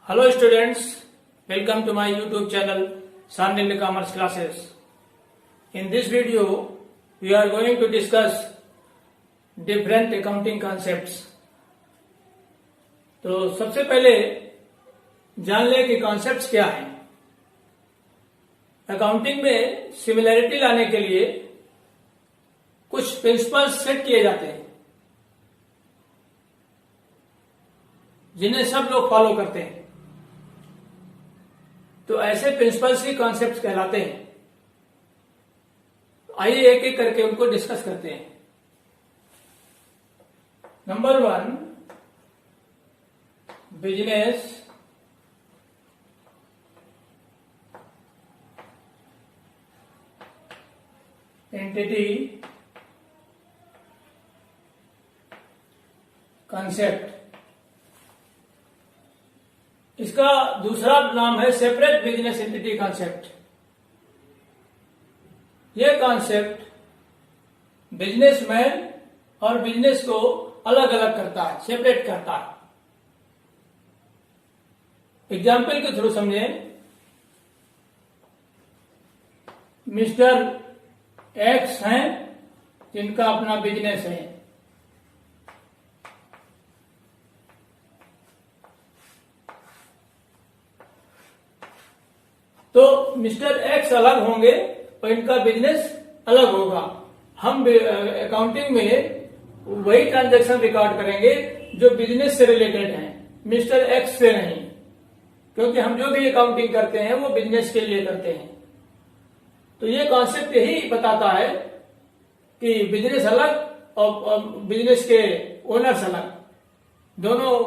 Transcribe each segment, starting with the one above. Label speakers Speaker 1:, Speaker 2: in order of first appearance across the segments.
Speaker 1: Hello students, welcome to my YouTube channel Sandilya Commerce Classes. In this video, we are going to discuss different accounting concepts. तो सबसे पहले जान ले कि concepts क्या हैं। अकाउंटिंग में सिमिलैरिटी लाने के लिए कुछ प्रिंसिपल्स सेट किए जाते हैं जिन्हें सब लोग फॉलो करते हैं। तो ऐसे प्रिंसिपल्स ही कॉन्सेप्ट्स कहलाते हैं। आइए एक एक करके उनको डिस्कस करते हैं। Number 1, business entity concept. इसका दूसरा नाम है सेपरेट बिजनेस एंटिटी कॉन्सेप्ट। यह कॉन्सेप्ट बिजनेसमैन और बिजनेस को अलग अलग करता है, सेपरेट करता है। एग्जाम्पल के थ्रू समझें। मिस्टर एक्स हैं जिनका अपना बिजनेस है। तो मिस्टर एक्स अलग होंगे और इनका बिजनेस अलग होगा। हम अकाउंटिंग में वही ट्रांजैक्शन रिकॉर्ड करेंगे जो बिजनेस से रिलेटेड हैं, मिस्टर एक्स से नहीं, क्योंकि हम जो भी अकाउंटिंग करते हैं वो बिजनेस के लिए करते हैं। तो ये कॉन्सेप्ट यही बताता है कि बिजनेस अलग और बिजनेस के ओनर्स अलग, दोनों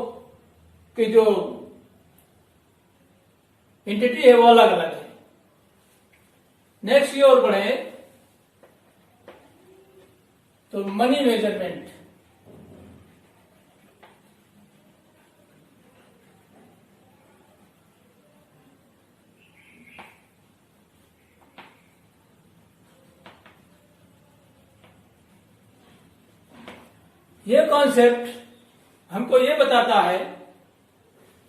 Speaker 1: की जो एंटिटी है वो अलग अलग है। नेक्स्ट की ओर बढ़े तो मनी मेजरमेंट। यह कॉन्सेप्ट हमको यह बताता है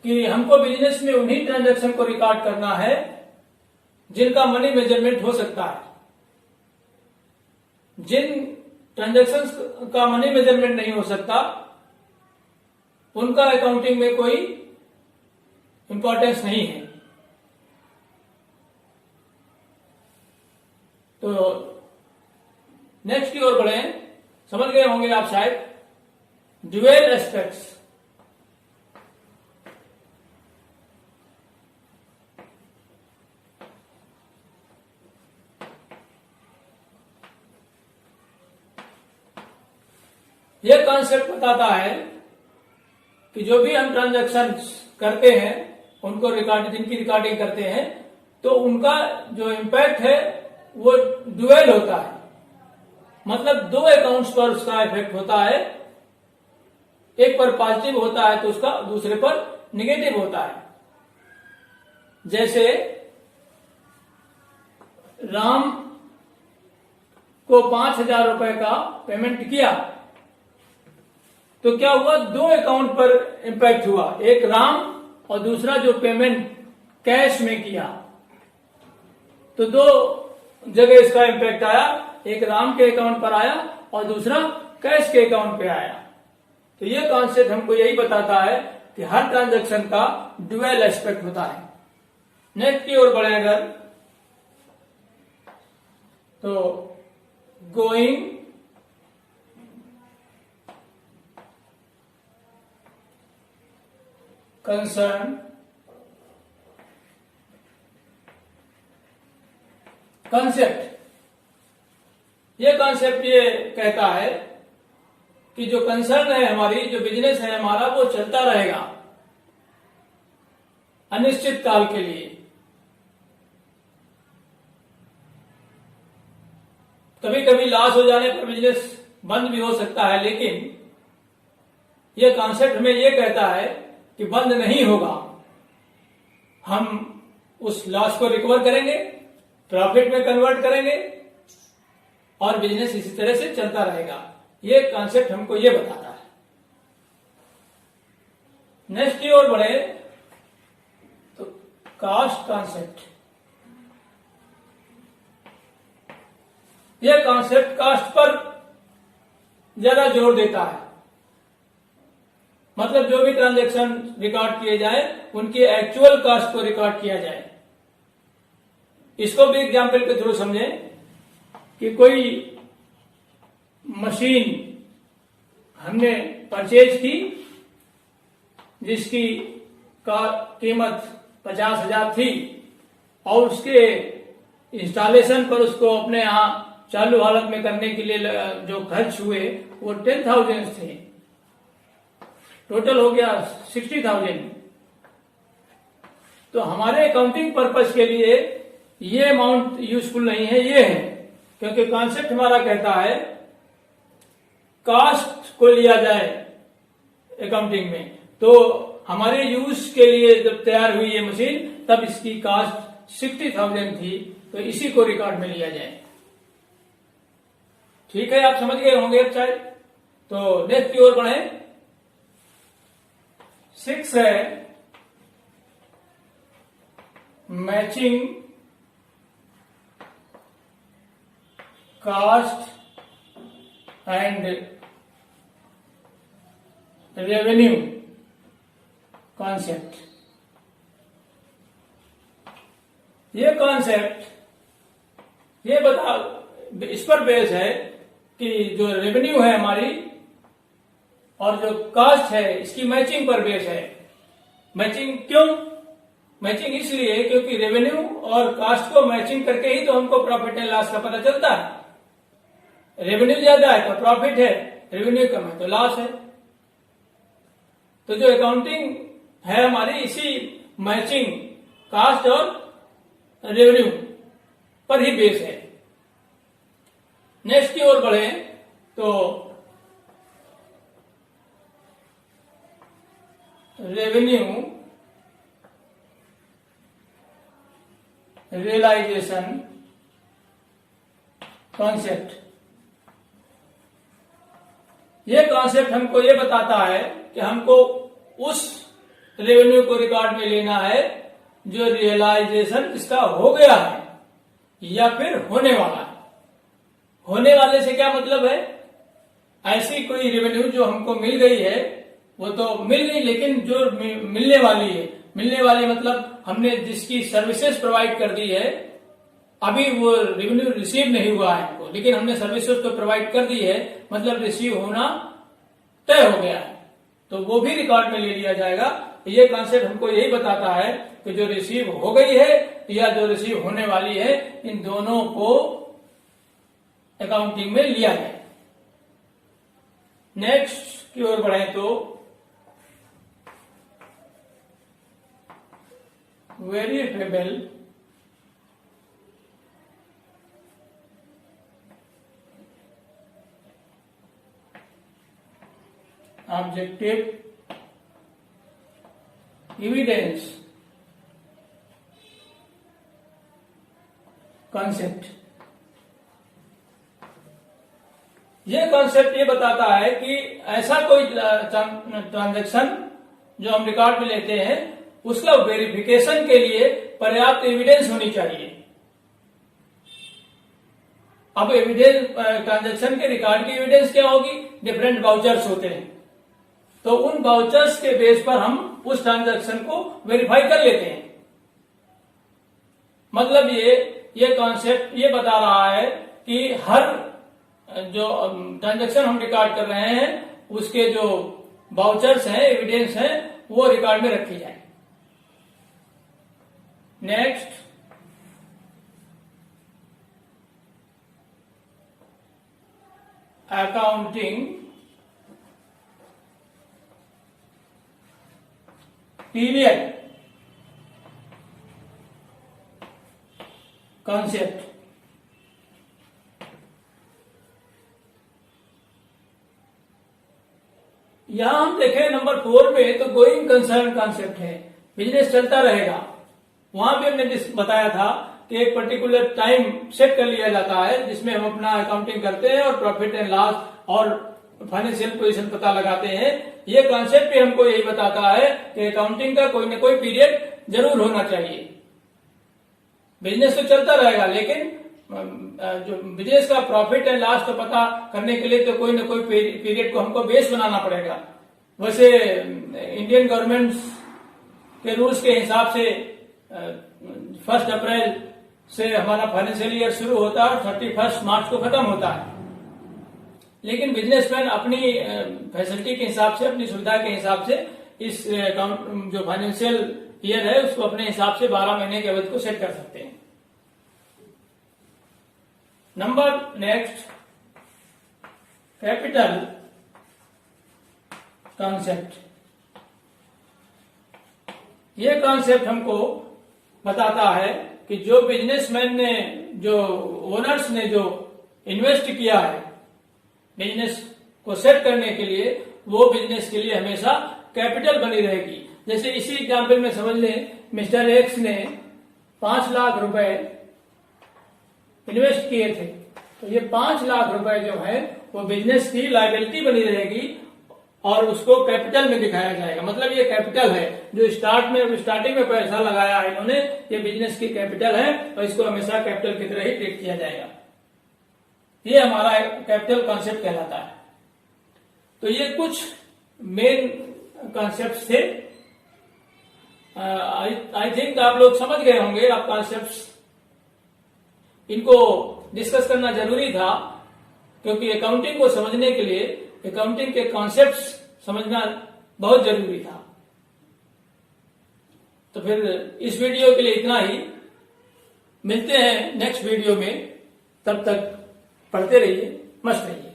Speaker 1: कि हमको बिजनेस में उन्हीं ट्रांजैक्शन को रिकॉर्ड करना है जिनका मनी मेजरमेंट हो सकता है। जिन ट्रांजैक्शंस का मनी मेजरमेंट नहीं हो सकता उनका अकाउंटिंग में कोई इंपॉर्टेंस नहीं है। तो नेक्स्ट की ओर बढ़े। समझ गए होंगे आप शायद ड्यूअल एस्पेक्ट्स। यह कॉन्सेप्ट बताता है कि जो भी हम ट्रांजैक्शन करते हैं उनको जिनकी रिकॉर्डिंग करते हैं तो उनका जो इम्पैक्ट है वो ड्यूअल होता है। मतलब दो अकाउंट्स पर उसका इफेक्ट होता है, एक पर पॉजिटिव होता है तो उसका दूसरे पर निगेटिव होता है। जैसे राम को 5,000 रुपए का पेमेंट किया तो क्या हुआ, दो अकाउंट पर इंपैक्ट हुआ, एक राम और दूसरा जो पेमेंट कैश में किया। तो दो जगह इसका इंपैक्ट आया, एक राम के अकाउंट पर आया और दूसरा कैश के अकाउंट पे आया। तो यह कॉन्सेप्ट हमको यही बताता है कि हर ट्रांजैक्शन का ड्यूअल एस्पेक्ट होता है। नेक्स्ट की ओर बढ़े अगर तो गोइंग कंसर्न कॉन्सेप्ट। यह कॉन्सेप्ट ये कहता है कि जो कंसर्न है हमारी, जो बिजनेस है हमारा, वो चलता रहेगा अनिश्चित काल के लिए। कभी कभी लॉस हो जाने पर बिजनेस बंद भी हो सकता है, लेकिन यह कॉन्सेप्ट हमें यह कहता है कि बंद नहीं होगा, हम उस लॉस को रिकवर करेंगे, प्रॉफिट में कन्वर्ट करेंगे और बिजनेस इसी तरह से चलता रहेगा। ये कॉन्सेप्ट हमको ये बताता है। नेक्स्ट की ओर बढ़े कास्ट कॉन्सेप्ट। यह कॉन्सेप्ट कास्ट पर ज्यादा जोर देता है, मतलब जो भी ट्रांजैक्शन रिकॉर्ड किए जाए उनकी एक्चुअल कास्ट को रिकॉर्ड किया जाए। इसको भी एग्जाम्पल के थ्रू समझें कि कोई मशीन हमने परचेज की जिसकी का कीमत 50,000 थी और उसके इंस्टॉलेशन पर उसको अपने यहाँ चालू हालत में करने के लिए जो खर्च हुए वो 10,000 थे, टोटल हो गया 60,000। तो हमारे अकाउंटिंग पर्पस के लिए ये अमाउंट यूजफुल नहीं है, ये है, क्योंकि कॉन्सेप्ट हमारा कहता है कास्ट को लिया जाए अकाउंटिंग में। तो हमारे यूज के लिए जब तैयार हुई ये मशीन तब इसकी कास्ट 60,000 थी, तो इसी को रिकॉर्ड में लिया जाए। ठीक है, आप समझ गए होंगे अब शायद। तो नेक्स्ट की ओर बढ़े। 6 है matching cost and revenue concept. ये कॉन्सेप्ट ये बता इस पर बेस है कि जो रेवेन्यू है हमारी और जो कास्ट है इसकी मैचिंग पर बेस है। मैचिंग क्यों? मैचिंग इसलिए क्योंकि रेवेन्यू और कास्ट को मैचिंग करके ही तो हमको प्रॉफिट एंड लॉस का पता चलता है। रेवेन्यू ज्यादा है तो प्रॉफिट है, रेवेन्यू कम है तो लॉस है। तो जो अकाउंटिंग है हमारी इसी मैचिंग कास्ट और रेवेन्यू पर ही बेस है। नेक्स्ट की ओर बढ़े तो रेवेन्यू रियलाइजेशन कॉन्सेप्ट। ये कॉन्सेप्ट हमको ये बताता है कि हमको उस रेवेन्यू को रिकॉर्ड में लेना है जो रियलाइजेशन इसका हो गया है या फिर होने वाला है। होने वाले से क्या मतलब है? ऐसी कोई रेवेन्यू जो हमको मिल गई है वो तो मिल गई, लेकिन जो मिलने वाली है, मिलने वाली मतलब हमने जिसकी सर्विसेज प्रोवाइड कर दी है, अभी वो रेवेन्यू रिसीव नहीं हुआ है हमको, लेकिन हमने सर्विसेज तो प्रोवाइड कर दी है, मतलब रिसीव होना तय हो गया है, तो वो भी रिकॉर्ड में ले लिया जाएगा। ये कॉन्सेप्ट हमको यही बताता है कि जो रिसीव हो गई है या जो रिसीव होने वाली है, इन दोनों को अकाउंटिंग में लिया जाए। नेक्स्ट की ओर बढ़े तो वेरिएबल ऑब्जेक्टिव एविडेंस कॉन्सेप्ट। ये कॉन्सेप्ट ये बताता है कि ऐसा कोई ट्रांजैक्शन जो हम रिकॉर्ड में लेते हैं उसका वेरिफिकेशन के लिए पर्याप्त एविडेंस होनी चाहिए। अब एविडेंस ट्रांजैक्शन के रिकॉर्ड की एविडेंस क्या होगी? डिफरेंट वाउचर्स होते हैं, तो उन वाउचर्स के बेस पर हम उस ट्रांजैक्शन को वेरीफाई कर लेते हैं। मतलब ये कॉन्सेप्ट ये बता रहा है कि हर जो ट्रांजैक्शन हम रिकॉर्ड कर रहे हैं उसके जो वाउचर्स हैं, एविडेंस हैं, वो रिकॉर्ड में रखी जाए। Next accounting period concept. यहां हम देखें नंबर 4 में तो गोइंग कंसर्न कॉन्सेप्ट है, बिजनेस चलता रहेगा। वहां भी हमने बताया था कि एक पर्टिकुलर टाइम सेट कर लिया जाता है जिसमें हम अपना अकाउंटिंग करते हैं और प्रॉफिट एंड लॉस और फाइनेंशियल पोजीशन पता लगाते हैं। ये कॉन्सेप्ट भी हमको यही बताता है कि अकाउंटिंग का कोई ना कोई पीरियड जरूर होना चाहिए। बिजनेस तो चलता रहेगा, लेकिन जो बिजनेस का प्रॉफिट एंड लॉस तो पता करने के लिए तो कोई ना कोई पीरियड को हमको बेस बनाना पड़ेगा। वैसे इंडियन गवर्नमेंट के रूल्स के हिसाब से 1 अप्रैल से हमारा फाइनेंशियल ईयर शुरू होता है और 31 मार्च को खत्म होता है। लेकिन बिजनेसमैन अपनी फैसिलिटी के हिसाब से, अपनी सुविधा के हिसाब से इस जो फाइनेंशियल ईयर है उसको अपने हिसाब से 12 महीने के अवधि को सेट कर सकते हैं। Number next, capital concept. ये कॉन्सेप्ट हमको बताता है कि जो बिजनेसमैन ने, जो ओनर्स ने जो इन्वेस्ट किया है बिजनेस को सेट करने के लिए, वो बिजनेस के लिए हमेशा कैपिटल बनी रहेगी। जैसे इसी एग्जाम्पल में समझ लें, मिस्टर एक्स ने 5 लाख रुपए इन्वेस्ट किए थे, तो ये 5 लाख रुपए जो है वो बिजनेस की लायबिलिटी बनी रहेगी और उसको कैपिटल में दिखाया जाएगा। मतलब ये कैपिटल है जो स्टार्टिंग में पैसा लगाया है इन्होंने, ये बिजनेस की कैपिटल है और इसको हमेशा कैपिटल की तरह ही ट्रीट किया जाएगा। ये हमारा कैपिटल कॉन्सेप्ट कहलाता है। तो ये कुछ मेन कॉन्सेप्ट थे। आई थिंक आप लोग समझ गए होंगे। आप कॉन्सेप्ट्स इनको डिस्कस करना जरूरी था, क्योंकि अकाउंटिंग को समझने के लिए अकाउंटिंग के कॉन्सेप्ट्स समझना बहुत जरूरी था। तो फिर इस वीडियो के लिए इतना ही। मिलते हैं नेक्स्ट वीडियो में, तब तक पढ़ते रहिए, मस्त रहिए।